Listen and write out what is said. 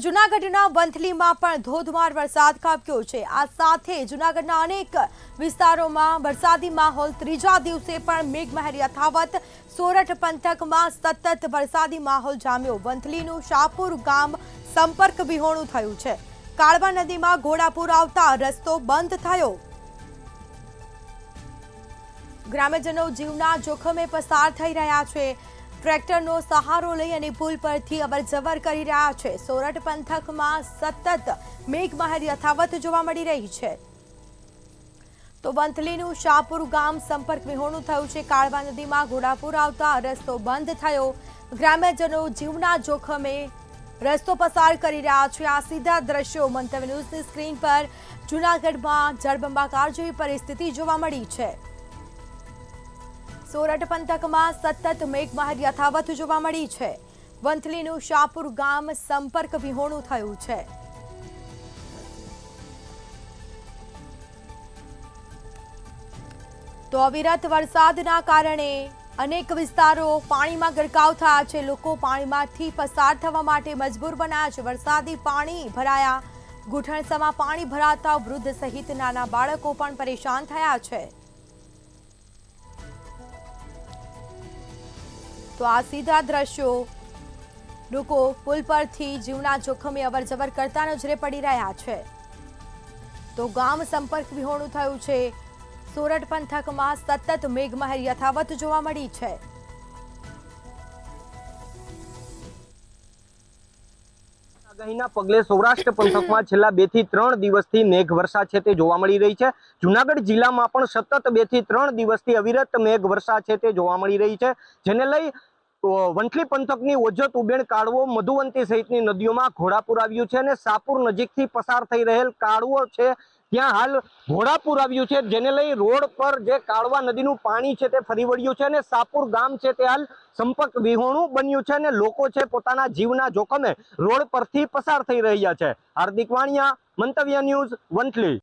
જૂનાગઢના વંથલીમાં પણ ધોધમાર વરસાદ ખાબક્યો છે। આ સાથે જૂનાગઢના અનેક વિસ્તારોમાં વરસાદી માહોલ ત્રીજા દિવસે પણ મેઘમહેર યથાવત। સોરઠ પંથકમાં સતત વરસાદી માહોલ જામ્યો। વંથલીનું શાહપુર ગામ સંપર્ક વિહોણું થયું છે। કાળવા નદીમાં ઘોડાપુર આવતા રસ્તો બંધ થયો। ગ્રામજનો જીવના જોખમે પસાર થઈ રહ્યા છે। ટ્રેક્ટરનો સહારો લઈ અને પુલ પરથી અવરજવર કરી રહ્યા છે। સોરઠ પંથકમાં સતત મેઘમહેર યથાવત જોવા મળી રહી છે। તો વંથલીનું શાહપુર ગામ સંપર્ક વિહોણું થયું છે। કાળવા નદીમાં ઘોડાપુર આવતા રસ્તો બંધ થયો। ગ્રામ્યજનો જીવના જોખમે રસ્તો પસાર કરી રહ્યા છે। આ સીધા દ્રશ્યો મંતવ્ય ન્યૂઝની સ્ક્રીન પર જૂનાગઢમાં જળબંબાકાર જેવી પરિસ્થિતિ જોવા મળી છે। સોરઠ પંથકમાં સતત મેઘમહેર યથાવત જોવા મળી છે। વંથલીનું શાહપુર ગામ સંપર્ક વિહોણું થયું છે। તો અવિરત વરસાદના કારણે અનેક વિસ્તારો પાણીમાં ગરકાવ થયા છે। લોકો પાણીમાંથી પસાર થવા માટે મજબૂર બન્યા છે। વરસાદી પાણી ભરાયા। ઘૂંટણસમાં પાણી ભરાતા વૃદ્ધ સહિત નાના બાળકો પણ પરેશાન થયા છે। તો આ સીધા દ્રશ્યો લોકો પુલ પરથી જીવના જોખમે અવરજવર કરતા નજરે પડી રહ્યા છે। તો ગામ સંપર્ક વિહોણું થયું છે। સોરઠ પંથકમાં સતત મેઘમહેર યથાવત જોવા મળી છે। આગાહીના પગલે સૌરાષ્ટ્ર પંથકમાં છેલ્લા 2 થી 3 દિવસથી મેઘવર્ષા છે તે જોવા મળી રહી છે। જૂનાગઢ જિલ્લામાં પણ સતત 2 થી 3 દિવસથી અવિરત મેઘવર્ષા છે તે જોવા મળી રહી છે। જેને લઈ વંથલી પંથકની ઓજત ઉબેણ કાળવો મધુવંતી સહિતની નદીઓમાં ઘોડાપુર આવ્યું છે અને શાહપુર નજીકથી પસાર થઈ રહેલ કાળવો છે ત્યાં હાલ ઘોડાપુર આવ્યું છે। જેને લઈ રોડ પર જે કાળવા નદીનું પાણી છે તે ફરી વળ્યું છે અને શાહપુર ગામ છે તે હાલ સંપર્ક વિહોણું બન્યું છે અને લોકો છે પોતાના જીવના જોખમે રોડ પરથી પસાર થઈ રહ્યા છે। હાર્દિક વાણિયા, મંતવ્ય ન્યૂઝ, વંથલી।